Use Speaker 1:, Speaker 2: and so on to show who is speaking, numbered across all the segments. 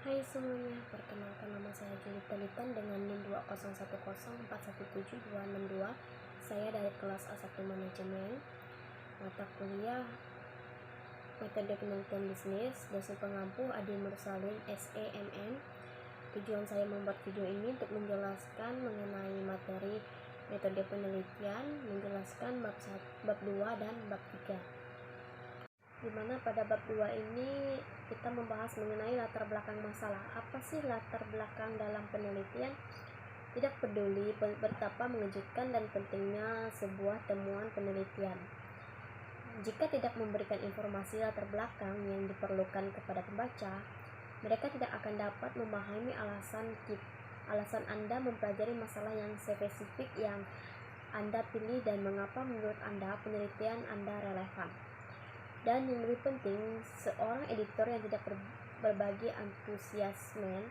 Speaker 1: Hai semuanya, perkenalkan nama saya Julie Telitan dengan NIM 20104172662. Saya dari kelas A1 Manajemen, mata kuliah Metode Penelitian Bisnis, dosen pengampu Adi Mursalin SEMM. Tujuan saya membuat video ini untuk menjelaskan mengenai materi metode penelitian, menjelaskan bab 2 dan bab 3. Dimana pada bab 2 ini kita membahas mengenai latar belakang masalah. Apa sih latar belakang dalam penelitian? Tidak peduli betapa mengejutkan dan pentingnya sebuah temuan penelitian, jika tidak memberikan informasi latar belakang yang diperlukan kepada pembaca, mereka tidak akan dapat memahami alasan Anda mempelajari masalah yang spesifik yang Anda pilih dan mengapa menurut Anda penelitian Anda relevan. Dan yang lebih penting, seorang editor yang tidak berbagi antusiasme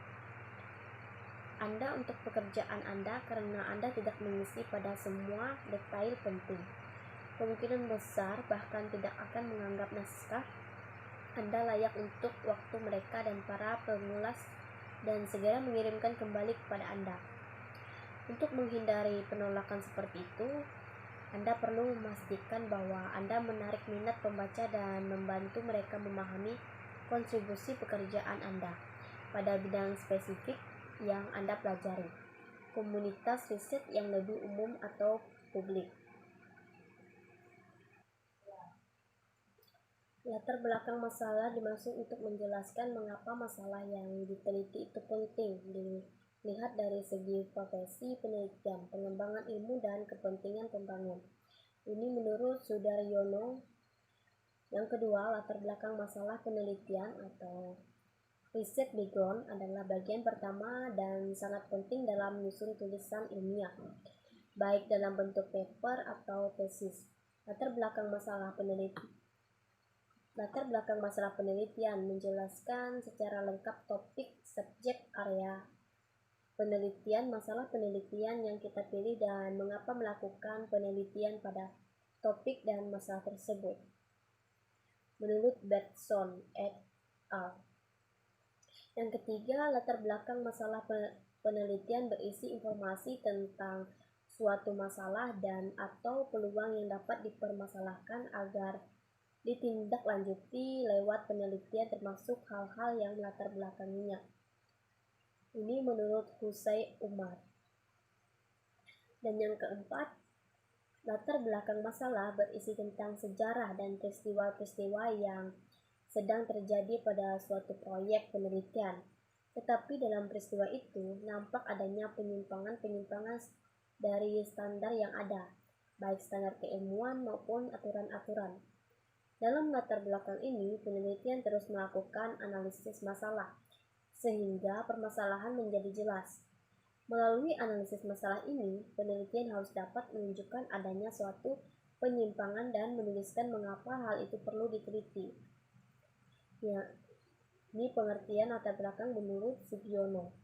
Speaker 1: Anda untuk pekerjaan Anda karena Anda tidak mengisi pada semua detail penting. Kemungkinan besar bahkan tidak akan menganggap naskah Anda layak untuk waktu mereka dan para pengulas dan segera mengirimkan kembali kepada Anda. Untuk menghindari penolakan seperti itu, Anda perlu memastikan bahwa Anda menarik minat pembaca dan membantu mereka memahami kontribusi pekerjaan Anda pada bidang spesifik yang Anda pelajari, komunitas riset yang lebih umum atau publik. Latar belakang masalah dimaksud untuk menjelaskan mengapa masalah yang diteliti itu penting dilihat dari segi profesi penelitian, pengembangan ilmu, dan kepentingan pembangun. Ini menurut Sudaryono. Yang kedua, latar belakang masalah penelitian atau riset background adalah bagian pertama dan sangat penting dalam menyusun tulisan ilmiah, baik dalam bentuk paper atau tesis. Latar belakang masalah penelitian menjelaskan secara lengkap topik, subjek, area penelitian, masalah penelitian yang kita pilih, dan mengapa melakukan penelitian pada topik dan masalah tersebut. Menurut Bertson et al. Yang ketiga, latar belakang masalah penelitian berisi informasi tentang suatu masalah dan atau peluang yang dapat dipermasalahkan agar ditindaklanjuti lewat penelitian, termasuk hal-hal yang latar belakanginya. Ini menurut Hussein Umar. Dan yang keempat, latar belakang masalah berisi tentang sejarah dan peristiwa-peristiwa yang sedang terjadi pada suatu proyek penelitian. Tetapi dalam peristiwa itu nampak adanya penyimpangan-penyimpangan dari standar yang ada, baik standar keilmuan maupun aturan-aturan. Dalam latar belakang ini, penelitian terus melakukan analisis masalah, sehingga permasalahan menjadi jelas. Melalui analisis masalah ini, penelitian harus dapat menunjukkan adanya suatu penyimpangan dan menuliskan mengapa hal itu perlu diteliti. Ya, ini pengertian latar belakang menurut Sugiono.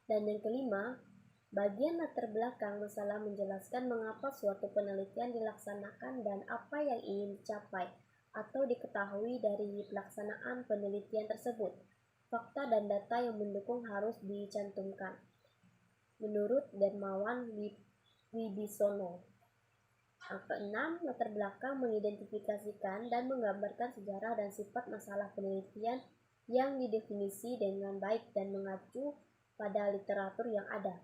Speaker 1: Dan yang kelima, bagian latar belakang masalah menjelaskan mengapa suatu penelitian dilaksanakan dan apa yang ingin dicapai atau diketahui dari pelaksanaan penelitian tersebut. Fakta dan data yang mendukung harus dicantumkan. Menurut Dermawan Wibisono. Yang keenam, latar belakang mengidentifikasikan dan menggambarkan sejarah dan sifat masalah penelitian yang didefinisi dengan baik dan mengacu pada literatur yang ada,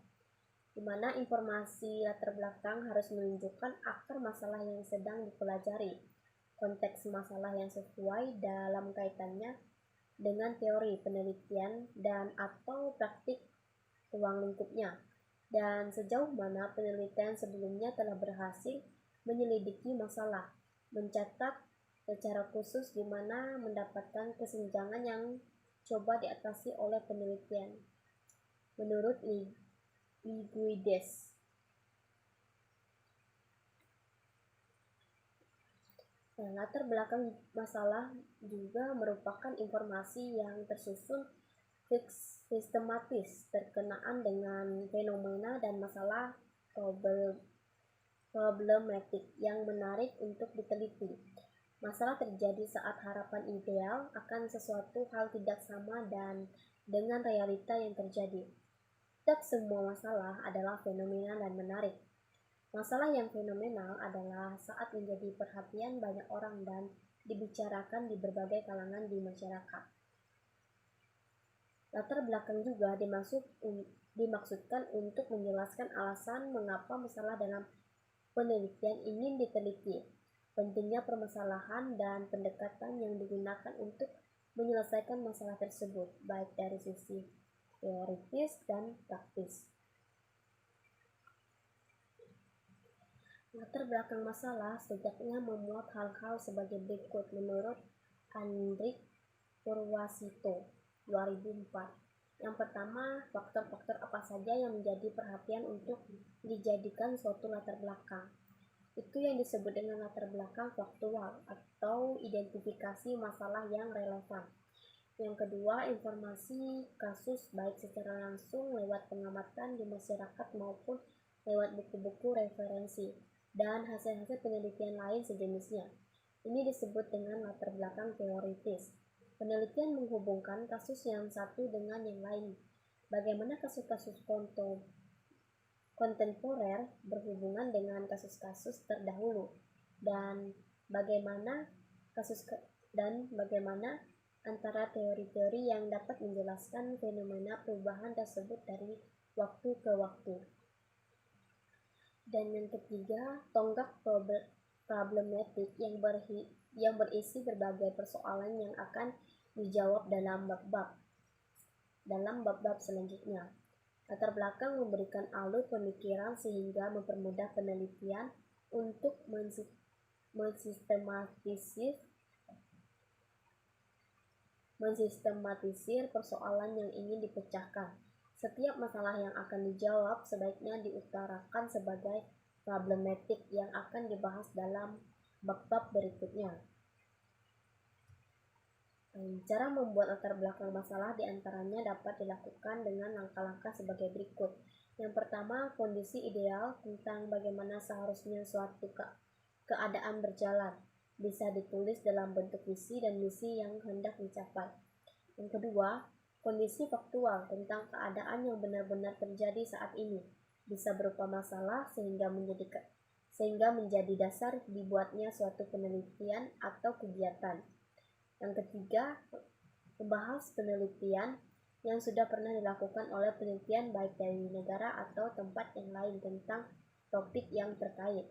Speaker 1: di mana informasi latar belakang harus menunjukkan akar masalah yang sedang dipelajari, konteks masalah yang sesuai dalam kaitannya dengan teori penelitian dan atau praktik ruang lingkupnya, dan sejauh mana penelitian sebelumnya telah berhasil menyelidiki masalah, mencatat secara khusus di mana mendapatkan kesenjangan yang coba diatasi oleh penelitian. Menurut Liguides. Nah, latar belakang masalah juga merupakan informasi yang tersusun sistematis berkenaan dengan fenomena dan masalah problematik yang menarik untuk diteliti. Masalah terjadi saat harapan ideal akan sesuatu hal tidak sama dan dengan realita yang terjadi. Tak semua masalah adalah fenomenal dan menarik. Masalah yang fenomenal adalah saat menjadi perhatian banyak orang dan dibicarakan di berbagai kalangan di masyarakat. Latar belakang juga dimaksudkan untuk menjelaskan alasan mengapa masalah dalam penelitian ingin diteliti, pentingnya permasalahan dan pendekatan yang digunakan untuk menyelesaikan masalah tersebut, baik dari sisi teoritis dan praktis. Latar belakang masalah setidaknya memuat hal-hal sebagai berikut menurut Andrik Purwasito 2004. Yang pertama, faktor-faktor apa saja yang menjadi perhatian untuk dijadikan suatu latar belakang. Itu yang disebut dengan latar belakang faktual atau identifikasi masalah yang relevan. Yang kedua, informasi kasus baik secara langsung lewat pengamatan di masyarakat maupun lewat buku-buku referensi dan hasil-hasil penelitian lain sejenisnya. Ini disebut dengan latar belakang teoritis. Penelitian menghubungkan kasus yang satu dengan yang lain. Bagaimana kasus-kasus kontemporer berhubungan dengan kasus-kasus terdahulu dan bagaimana antara teori-teori yang dapat menjelaskan fenomena perubahan tersebut dari waktu ke waktu. Dan yang ketiga, tonggak problematik yang berisi berbagai persoalan yang akan dijawab dalam bab-bab selanjutnya. Latar belakang memberikan alur pemikiran sehingga mempermudah penelitian untuk mensistematisir persoalan yang ingin dipecahkan. Setiap masalah yang akan dijawab sebaiknya diutarakan sebagai problematik yang akan dibahas dalam bab-bab berikutnya. Cara membuat latar belakang masalah diantaranya dapat dilakukan dengan langkah-langkah sebagai berikut. Yang pertama, kondisi ideal tentang bagaimana seharusnya suatu keadaan berjalan bisa ditulis dalam bentuk visi dan misi yang hendak dicapai. Yang kedua, kondisi faktual tentang keadaan yang benar-benar terjadi saat ini bisa berupa masalah sehingga menjadi dasar dibuatnya suatu penelitian atau kegiatan. Yang ketiga, membahas penelitian yang sudah pernah dilakukan oleh penelitian baik dari negara atau tempat yang lain tentang topik yang terkait.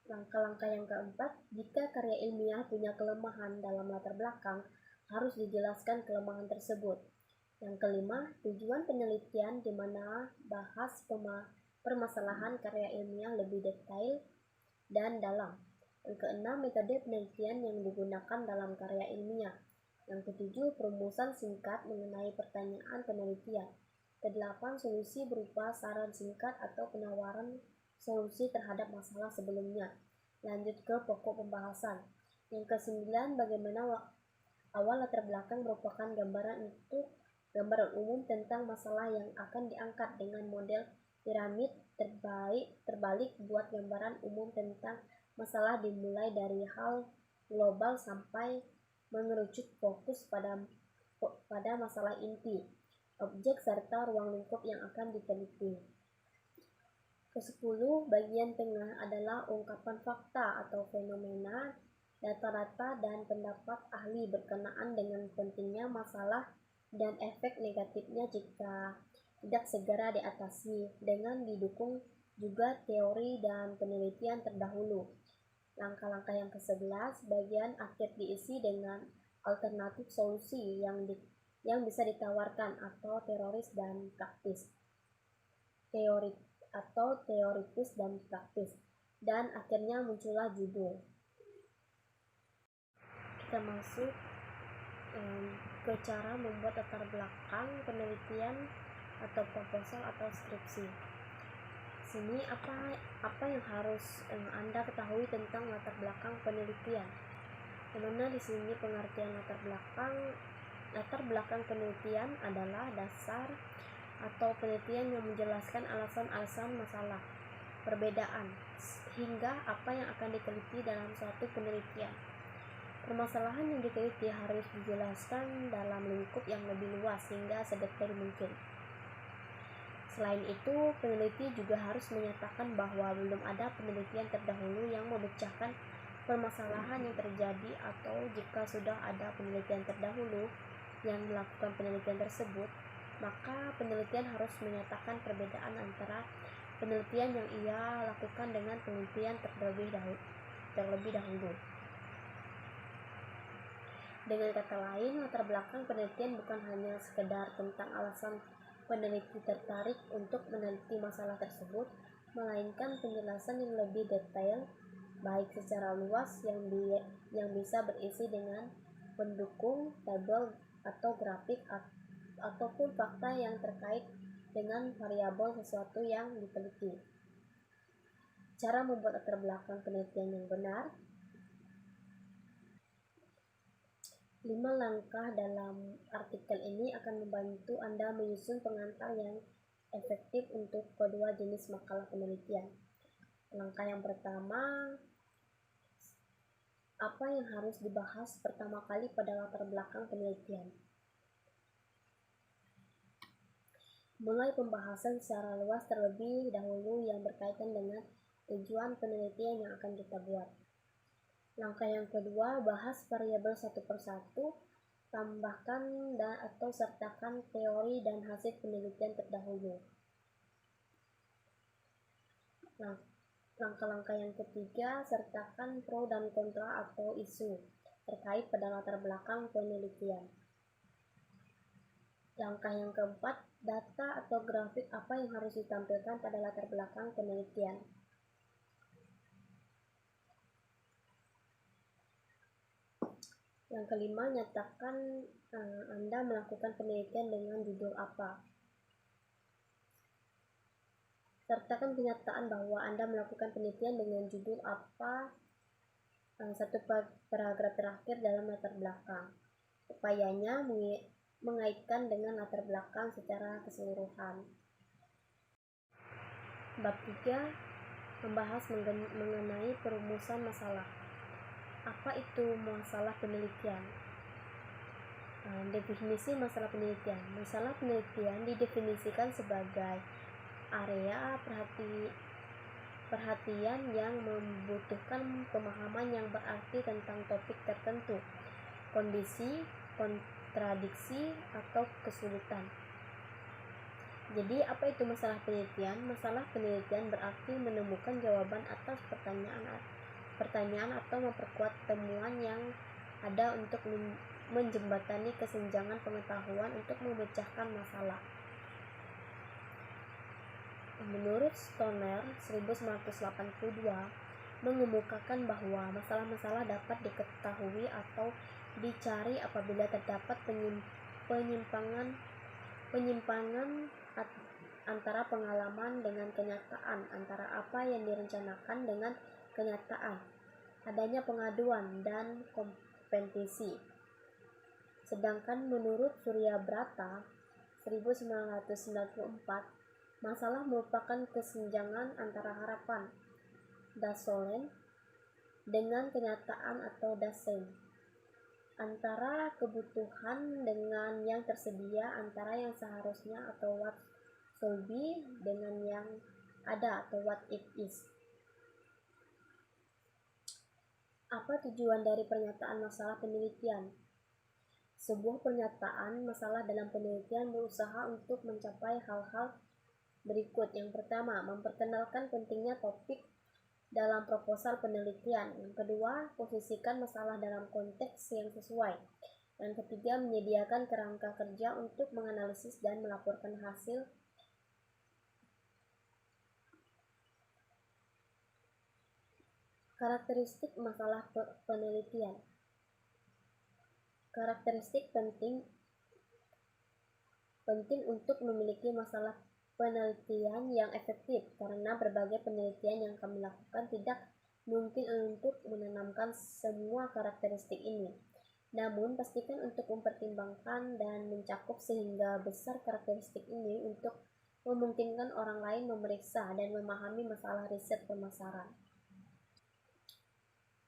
Speaker 1: Langkah-langkah yang keempat, jika karya ilmiah punya kelemahan dalam latar belakang, harus dijelaskan kelemahan tersebut. Yang kelima, tujuan penelitian di mana bahas permasalahan karya ilmiah lebih detail dan dalam. Yang keenam, metode penelitian yang digunakan dalam karya ilmiah. Yang ketujuh, perumusan singkat mengenai pertanyaan penelitian. Kedelapan, solusi berupa saran singkat atau penawaran solusi terhadap masalah sebelumnya. Lanjut ke pokok pembahasan. Yang kesembilan, bagaimana awal latar belakang merupakan gambaran umum tentang masalah yang akan diangkat dengan model piramid terbalik buat gambaran umum tentang masalah dimulai dari hal global sampai mengerucut fokus pada masalah inti, objek serta ruang lingkup yang akan diteliti. Ke-10, bagian tengah adalah ungkapan fakta atau fenomena, data-data dan pendapat ahli berkenaan dengan pentingnya masalah dan efek negatifnya jika tidak segera diatasi, dengan didukung juga teori dan penelitian terdahulu. Langkah-langkah yang ke-11, bagian akhir diisi dengan alternatif solusi yang bisa ditawarkan atau teoritis dan praktis. Dan akhirnya muncullah judul. Kita masuk ke cara membuat latar belakang penelitian atau proposal atau skripsi. Sini apa yang harus Anda ketahui tentang latar belakang penelitian. Dimana di sini pengertian latar belakang penelitian adalah dasar atau penelitian yang menjelaskan alasan-alasan masalah. perbedaan hingga apa yang akan diteliti dalam suatu penelitian. Permasalahan yang diteliti harus dijelaskan dalam lingkup yang lebih luas hingga sedetail mungkin. Selain itu, peneliti juga harus menyatakan bahwa belum ada penelitian terdahulu yang memecahkan permasalahan yang terjadi, atau jika sudah ada penelitian terdahulu yang melakukan penelitian tersebut, maka penelitian harus menyatakan perbedaan antara penelitian yang ia lakukan dengan penelitian terlebih dahulu. Dengan kata lain, latar belakang penelitian bukan hanya sekedar tentang alasan peneliti tertarik untuk meneliti masalah tersebut, melainkan penjelasan yang lebih detail, baik secara luas yang bisa berisi dengan pendukung, tabel atau grafik, ataupun fakta yang terkait dengan variabel sesuatu yang diteliti. Cara membuat latar belakang penelitian yang benar. 5 langkah dalam artikel ini akan membantu Anda menyusun pengantar yang efektif untuk kedua jenis makalah penelitian. Langkah yang pertama, apa yang harus dibahas pertama kali pada latar belakang penelitian. Mulai pembahasan secara luas terlebih dahulu yang berkaitan dengan tujuan penelitian yang akan kita buat. Langkah yang kedua, bahas variabel satu persatu, tambahkan atau sertakan teori dan hasil penelitian terdahulu. Langkah-langkah yang ketiga, sertakan pro dan kontra atau isu terkait pada latar belakang penelitian. Langkah yang keempat, data atau grafik apa yang harus ditampilkan pada latar belakang penelitian. Yang kelima, nyatakan Anda melakukan penelitian dengan judul apa. Sertakan kenyataan bahwa Anda melakukan penelitian dengan judul apa satu paragraf terakhir dalam latar belakang. Upayanya mengaitkan dengan latar belakang secara keseluruhan. Bab 3, membahas mengenai perumusan masalah. Apa itu masalah penelitian? Definisi masalah penelitian. Masalah penelitian didefinisikan sebagai area perhatian yang membutuhkan pemahaman yang berarti tentang topik tertentu, kondisi, kontradiksi, atau kesulitan. Jadi, apa itu masalah penelitian? Masalah penelitian berarti menemukan jawaban atas pertanyaan atau memperkuat temuan yang ada untuk menjembatani kesenjangan pengetahuan untuk memecahkan masalah. Menurut Stoner 1982 mengemukakan bahwa masalah-masalah dapat diketahui atau dicari apabila terdapat penyimpangan antara pengalaman dengan kenyataan, antara apa yang direncanakan dengan kenyataan, adanya pengaduan dan kompetisi. Sedangkan menurut Surya Brata 1994, masalah merupakan kesenjangan antara harapan Dasolen dengan kenyataan atau Dasein, antara kebutuhan dengan yang tersedia, antara yang seharusnya atau what should be dengan yang ada atau what it is. Apa tujuan dari pernyataan masalah penelitian? Sebuah pernyataan masalah dalam penelitian berusaha untuk mencapai hal-hal berikut. Yang pertama, memperkenalkan pentingnya topik dalam proposal penelitian. Yang kedua, posisikan masalah dalam konteks yang sesuai. Yang ketiga, menyediakan kerangka kerja untuk menganalisis dan melaporkan hasil. Karakteristik masalah penelitian. Karakteristik penting untuk memiliki masalah penelitian yang efektif, karena berbagai penelitian yang kami lakukan tidak mungkin untuk menanamkan semua karakteristik ini. Namun, pastikan untuk mempertimbangkan dan mencakup sehingga besar karakteristik ini untuk memungkinkan orang lain memeriksa dan memahami masalah riset pemasaran.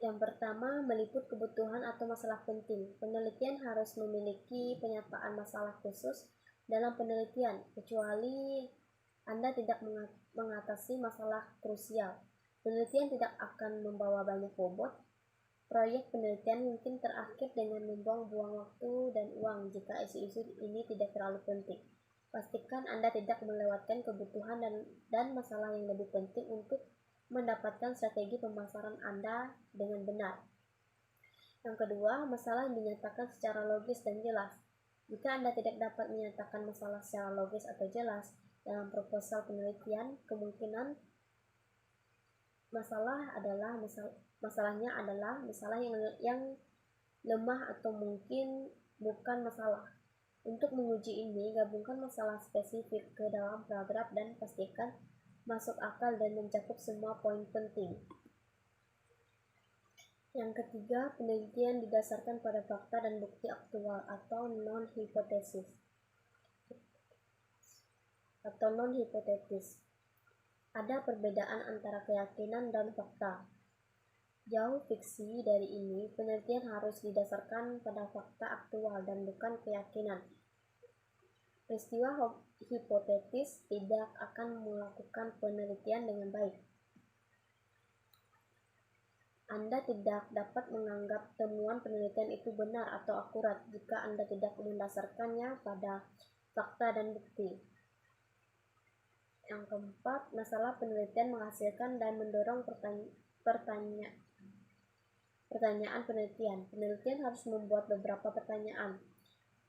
Speaker 1: Yang pertama, meliput kebutuhan atau masalah penting. Penelitian harus memiliki penyataan masalah khusus dalam penelitian, kecuali Anda tidak mengatasi masalah krusial. Penelitian tidak akan membawa banyak bobot. Proyek penelitian mungkin terakhir dengan membuang-buang waktu dan uang jika isu-isu ini tidak terlalu penting. Pastikan Anda tidak melewatkan kebutuhan dan masalah yang lebih penting untuk mendapatkan strategi pemasaran Anda dengan benar. Yang kedua, masalah yang dinyatakan secara logis dan jelas. Jika Anda tidak dapat menyatakan masalah secara logis atau jelas dalam proposal penelitian, kemungkinan masalahnya adalah masalah yang lemah atau mungkin bukan masalah. Untuk menguji ini, gabungkan masalah spesifik ke dalam paragraf dan pastikan masuk akal dan mencakup semua poin penting. Yang ketiga, penelitian didasarkan pada fakta dan bukti aktual atau non-hipotetis. Ada perbedaan antara keyakinan dan fakta. Jauh fiksi dari ini, penelitian harus didasarkan pada fakta aktual dan bukan keyakinan. Peristiwa hipotetis tidak akan melakukan penelitian dengan baik. Anda tidak dapat menganggap temuan penelitian itu benar atau akurat jika Anda tidak mendasarkannya pada fakta dan bukti. Yang keempat, masalah penelitian menghasilkan dan mendorong pertanyaan penelitian. Penelitian harus membuat beberapa pertanyaan,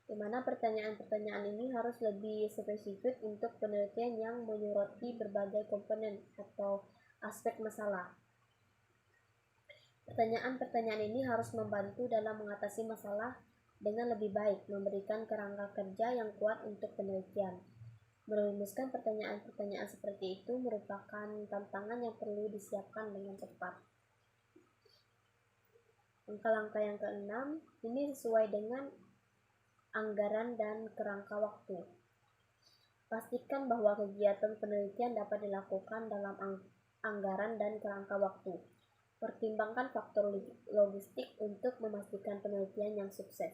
Speaker 1: di mana pertanyaan-pertanyaan ini harus lebih spesifik untuk penelitian yang menyoroti berbagai komponen atau aspek masalah. Pertanyaan-pertanyaan ini harus membantu dalam mengatasi masalah dengan lebih baik, memberikan kerangka kerja yang kuat untuk penelitian. Merumuskan pertanyaan-pertanyaan seperti itu merupakan tantangan yang perlu disiapkan dengan cepat. Langkah-langkah yang keenam, ini sesuai dengan anggaran dan kerangka waktu. Pastikan bahwa kegiatan penelitian dapat dilakukan dalam anggaran dan kerangka waktu. Pertimbangkan faktor logistik untuk memastikan penelitian yang sukses.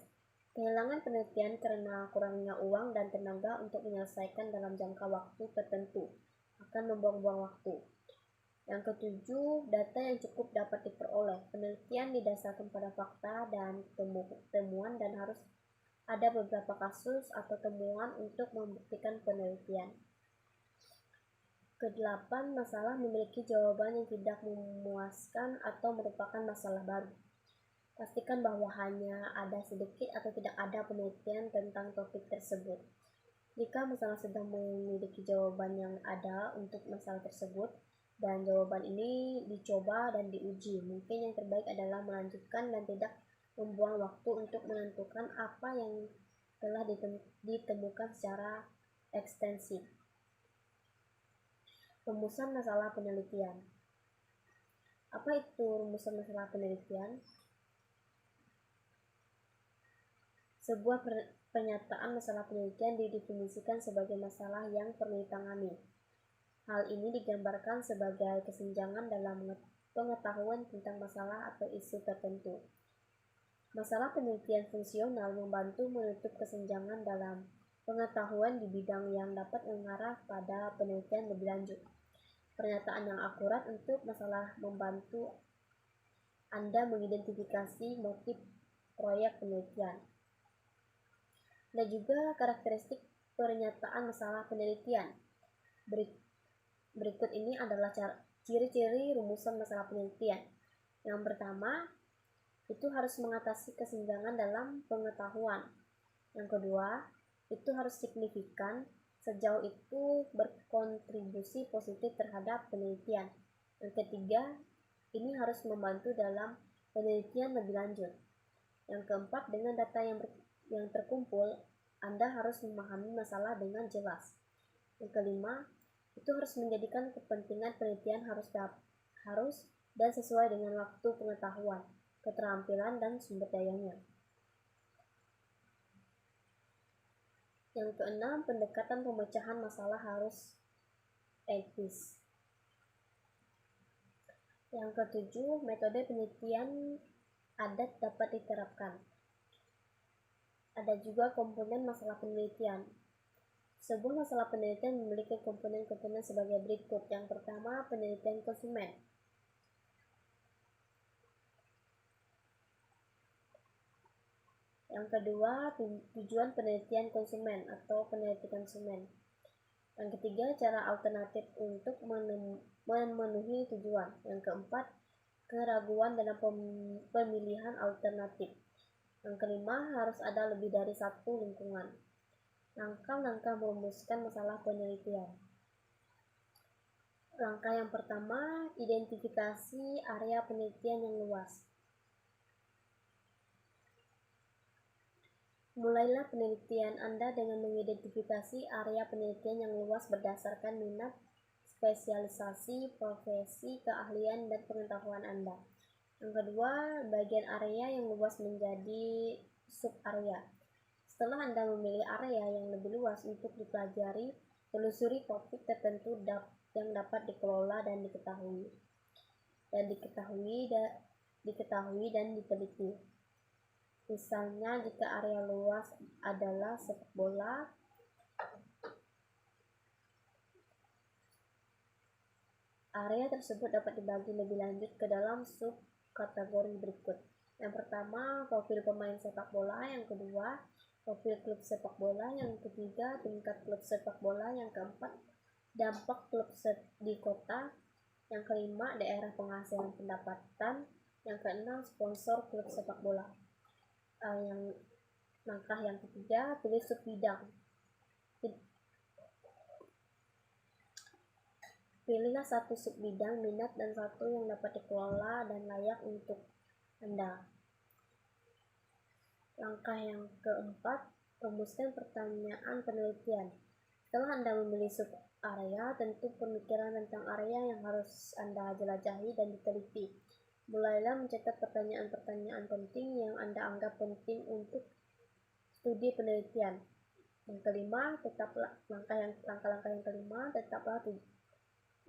Speaker 1: Kehilangan penelitian karena kurangnya uang dan tenaga untuk menyelesaikan dalam jangka waktu tertentu akan membuang-buang waktu. Yang ketujuh, data yang cukup dapat diperoleh. Penelitian didasarkan pada fakta dan temuan dan harus ada beberapa kasus atau temuan untuk membuktikan penelitian. Kedelapan, masalah memiliki jawaban yang tidak memuaskan atau merupakan masalah baru. Pastikan bahwa hanya ada sedikit atau tidak ada penelitian tentang topik tersebut. Jika masalah sudah memiliki jawaban yang ada untuk masalah tersebut, dan jawaban ini dicoba dan diuji, mungkin yang terbaik adalah melanjutkan dan tidak membuang waktu untuk menentukan apa yang telah ditemukan secara ekstensif. Rumusan masalah penelitian. Apa itu rumusan masalah penelitian? Sebuah pernyataan masalah penelitian didefinisikan sebagai masalah yang perlu ditangani. Hal ini digambarkan sebagai kesenjangan dalam pengetahuan tentang masalah atau isu tertentu. Masalah penelitian fungsional membantu menutup kesenjangan dalam pengetahuan di bidang yang dapat mengarah pada penelitian lebih lanjut. Pernyataan yang akurat untuk masalah membantu Anda mengidentifikasi motif proyek penelitian. Ada juga karakteristik pernyataan masalah penelitian. Berikut ini adalah ciri-ciri rumusan masalah penelitian. Yang pertama, itu harus mengatasi kesenjangan dalam pengetahuan. Yang kedua, itu harus signifikan sejauh itu berkontribusi positif terhadap penelitian. Yang ketiga, ini harus membantu dalam penelitian lebih lanjut. Yang keempat, dengan data yang terkumpul, Anda harus memahami masalah dengan jelas. Yang kelima, itu harus menjadikan kepentingan penelitian harus dan sesuai dengan waktu pengetahuan, keterampilan, dan sumber dayanya. Yang keenam, pendekatan pemecahan masalah harus etis. Yang ketujuh, metode penelitian adat dapat diterapkan. Ada juga komponen masalah penelitian. Sebuah masalah penelitian memiliki komponen-komponen sebagai berikut. Yang pertama, penelitian konsumen. Yang kedua, tujuan penelitian konsumen atau peneliti konsumen. Yang ketiga, cara alternatif untuk memenuhi tujuan. Yang keempat, keraguan dalam pemilihan alternatif. Yang kelima, harus ada lebih dari satu lingkungan. Langkah-langkah merumuskan masalah penelitian. Langkah yang pertama, identifikasi area penelitian yang luas. Mulailah penelitian Anda dengan mengidentifikasi area penelitian yang luas berdasarkan minat, spesialisasi, profesi, keahlian, dan pengetahuan Anda. Yang kedua, bagian area yang luas menjadi sub-area. Setelah Anda memilih area yang lebih luas untuk dipelajari, telusuri topik tertentu yang dapat dikelola dan diketahui dan diteliti. Misalnya, jika area luas adalah sepak bola, area tersebut dapat dibagi lebih lanjut ke dalam sub-kategori berikut. Yang pertama, profil pemain sepak bola. Yang kedua, profil klub sepak bola. Yang ketiga, tingkat klub sepak bola. Yang keempat, dampak klub di kota. Yang kelima, daerah penghasilan pendapatan. Yang keenam, sponsor klub sepak bola. Langkah yang ketiga, pilih sub-bidang. Pilihlah satu sub-bidang minat dan satu yang dapat dikelola dan layak untuk Anda. Langkah yang keempat, rumuskan pertanyaan penelitian. Setelah Anda memilih sub-area, tentu pemikiran tentang area yang harus Anda jelajahi dan diteliti. Mulailah mencatat pertanyaan-pertanyaan penting yang Anda anggap penting untuk studi penelitian. Yang kelima, langkah-langkah yang kelima, tetaplah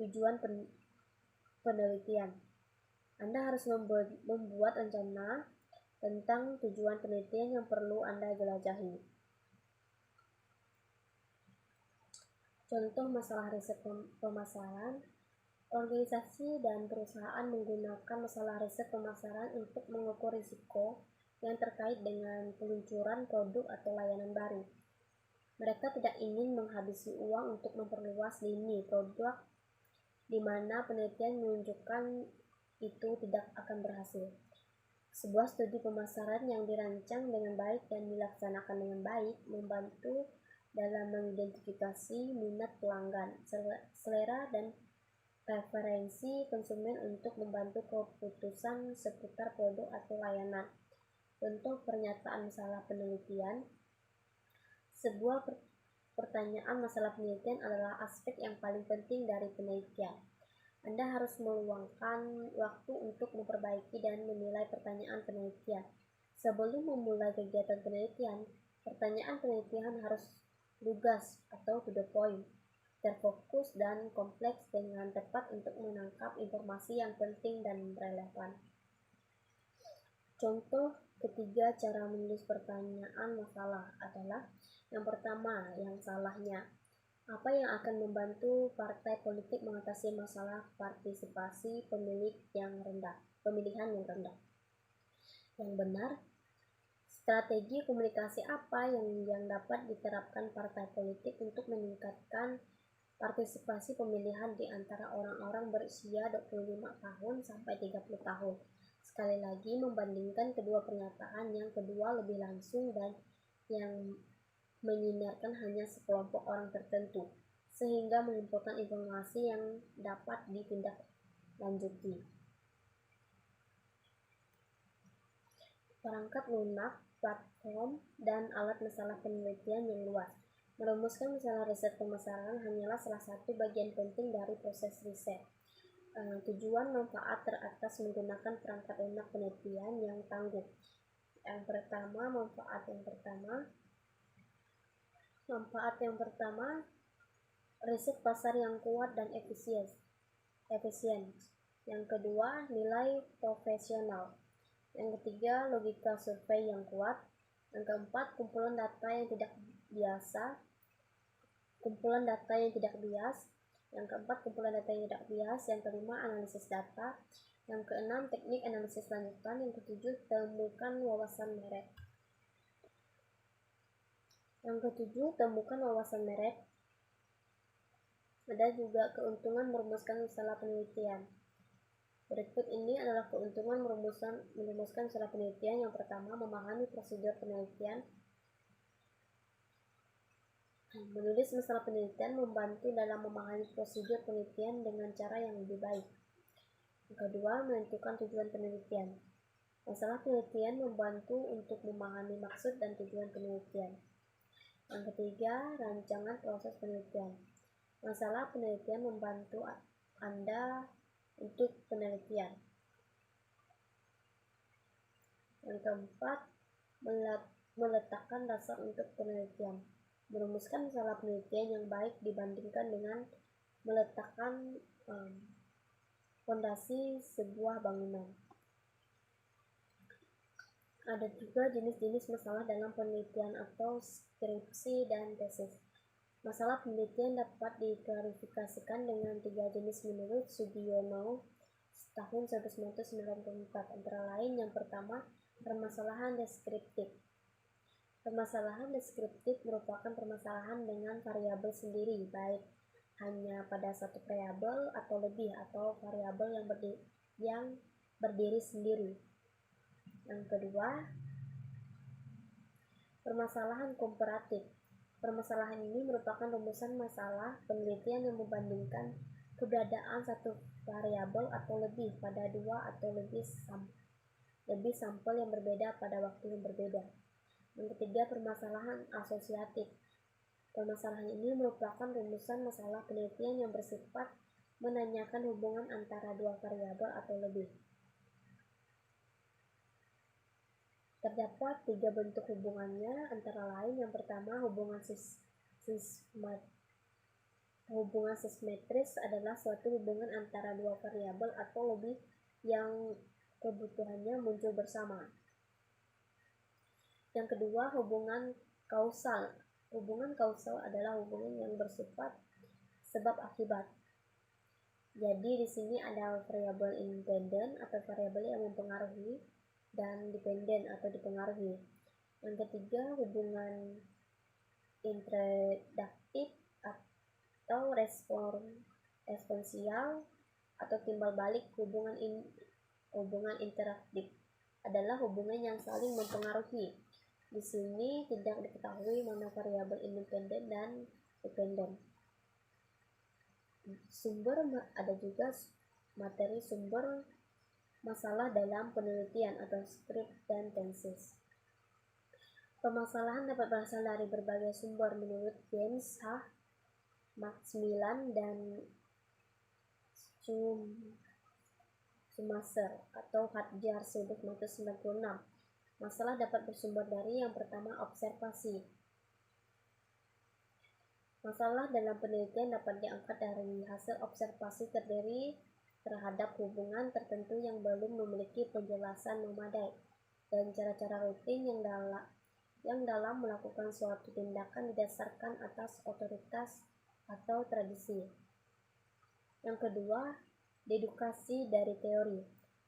Speaker 1: tujuan penelitian. Anda harus membuat rencana tentang tujuan penelitian yang perlu Anda jelajahi. Contoh masalah riset pemasaran. Organisasi dan perusahaan menggunakan masalah riset pemasaran untuk mengukur risiko yang terkait dengan peluncuran produk atau layanan baru. Mereka tidak ingin menghabisi uang untuk memperluas lini produk di mana penelitian menunjukkan itu tidak akan berhasil. Sebuah studi pemasaran yang dirancang dengan baik dan dilaksanakan dengan baik membantu dalam mengidentifikasi minat pelanggan, selera, dan preferensi konsumen untuk membantu keputusan seputar produk atau layanan. Contoh pernyataan masalah penelitian. Sebuah pertanyaan masalah penelitian adalah aspek yang paling penting dari penelitian. Anda harus meluangkan waktu untuk memperbaiki dan menilai pertanyaan penelitian. Sebelum memulai kegiatan penelitian, pertanyaan penelitian harus lugas atau to the point, terfokus dan kompleks dengan tepat untuk menangkap informasi yang penting dan relevan. Contoh ketiga cara menulis pertanyaan masalah adalah: yang pertama, yang salahnya. Apa yang akan membantu partai politik mengatasi masalah partisipasi pemilihan yang rendah? Yang benar, strategi komunikasi apa yang dapat diterapkan partai politik untuk meningkatkan partisipasi pemilihan di antara orang-orang berusia 25 tahun sampai 30 tahun. Sekali lagi, membandingkan kedua pernyataan, yang kedua lebih langsung dan yang menyinarkan hanya sekelompok orang tertentu, sehingga mengumpulkan informasi yang dapat ditindaklanjuti. Perangkat lunak, platform, dan alat masalah penelitian yang luas. Merumuskan masalah riset pemasaran hanyalah salah satu bagian penting dari proses riset. Tujuan manfaat teratas menggunakan perangkat lunak penelitian yang tangguh. Manfaat yang pertama, Manfaat yang pertama, riset pasar yang kuat dan efisien. Yang kedua, nilai profesional. Yang ketiga, logika survei yang kuat. Yang keempat, kumpulan data yang tidak bias. Yang keempat, kumpulan data yang tidak bias. Yang kelima, analisis data. Yang keenam, teknik analisis lanjutan. Yang ketujuh, temukan wawasan merek. Ada juga keuntungan merumuskan masalah penelitian. Berikut ini adalah keuntungan merumuskan masalah penelitian. Yang pertama, memahami prosedur penelitian. Menulis masalah penelitian membantu dalam memahami prosedur penelitian dengan cara yang lebih baik. Yang kedua, menentukan tujuan penelitian. Masalah penelitian membantu untuk memahami maksud dan tujuan penelitian. Yang ketiga, rancangan proses penelitian. Masalah penelitian membantu Anda untuk penelitian. Yang keempat, meletakkan dasar untuk penelitian. Merumuskan masalah penelitian yang baik dibandingkan dengan meletakkan fondasi sebuah bangunan. Ada juga jenis-jenis masalah dalam penelitian atau skripsi dan tesis. Masalah penelitian dapat diklasifikasikan dengan 3 jenis menurut Sugiono tahun 1994. Antara lain, yang pertama, permasalahan deskriptif. Permasalahan deskriptif merupakan permasalahan dengan variabel sendiri, baik hanya pada satu variabel atau lebih, atau variabel yang berdiri sendiri. Yang kedua, permasalahan komparatif. Permasalahan ini merupakan rumusan masalah penelitian yang membandingkan keberadaan satu variabel atau lebih pada 2 atau lebih sampel yang berbeda pada waktu yang berbeda. Yang ketiga, permasalahan asosiatif. Permasalahan ini merupakan rumusan masalah penelitian yang bersifat menanyakan hubungan antara 2 variabel atau lebih. Terdapat 3 bentuk hubungannya, antara lain yang pertama, hubungan sismetris adalah suatu hubungan antara 2 variabel atau lebih yang kebutuhannya muncul bersama. Yang kedua, hubungan kausal. Hubungan kausal adalah hubungan yang bersifat sebab akibat. Jadi di sini ada variabel independen atau variabel yang mempengaruhi, dan dependen atau dipengaruhi. Yang ketiga, hubungan interduktif atau responsial atau timbal balik. Hubungan interaktif adalah hubungan yang saling mempengaruhi. Di sini tidak diketahui mana variabel independen dan dependen. Ada juga materi sumber masalah dalam penelitian atau skrip dan tesis. Permasalahan dapat berasal dari berbagai sumber menurut James H. Macmillan dan Schumacher atau Hadjar 1996. Masalah dapat bersumber dari yang pertama, observasi. Masalah dalam penelitian dapat diangkat dari hasil observasi terdiri terhadap hubungan tertentu yang belum memiliki penjelasan memadai, dan cara-cara rutin yang dalam melakukan suatu tindakan didasarkan atas otoritas atau tradisi. Yang kedua, dedukasi dari teori.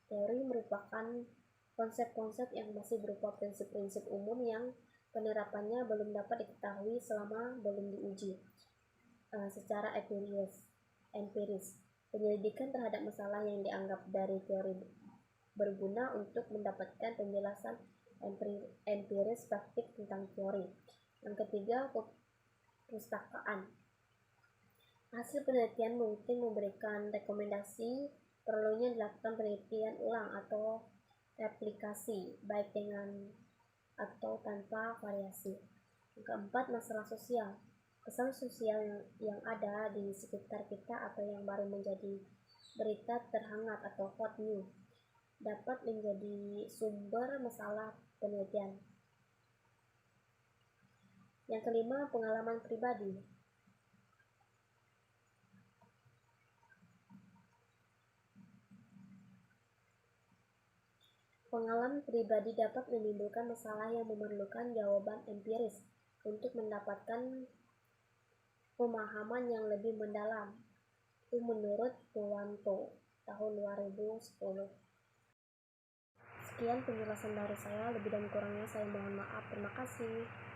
Speaker 1: Teori merupakan konsep-konsep yang masih berupa prinsip-prinsip umum yang penerapannya belum dapat diketahui selama belum diuji secara empiris. Penyelidikan terhadap masalah yang dianggap dari teori berguna untuk mendapatkan penjelasan empiris praktik tentang teori. Yang ketiga, perpustakaan. Hasil penelitian mungkin memberikan rekomendasi perlunya dilakukan penelitian ulang atau replikasi, baik dengan atau tanpa variasi. Yang keempat, masalah sosial. Kesan sosial yang ada di sekitar kita atau yang baru menjadi berita terhangat atau hot news dapat menjadi sumber masalah penelitian. Yang kelima, pengalaman pribadi. Pengalaman pribadi dapat menimbulkan masalah yang memerlukan jawaban empiris untuk mendapatkan pemahaman yang lebih mendalam. Itu menurut Purwanto tahun 2010. Sekian penjelasan dari saya, lebih dan kurangnya saya mohon maaf. Terima kasih.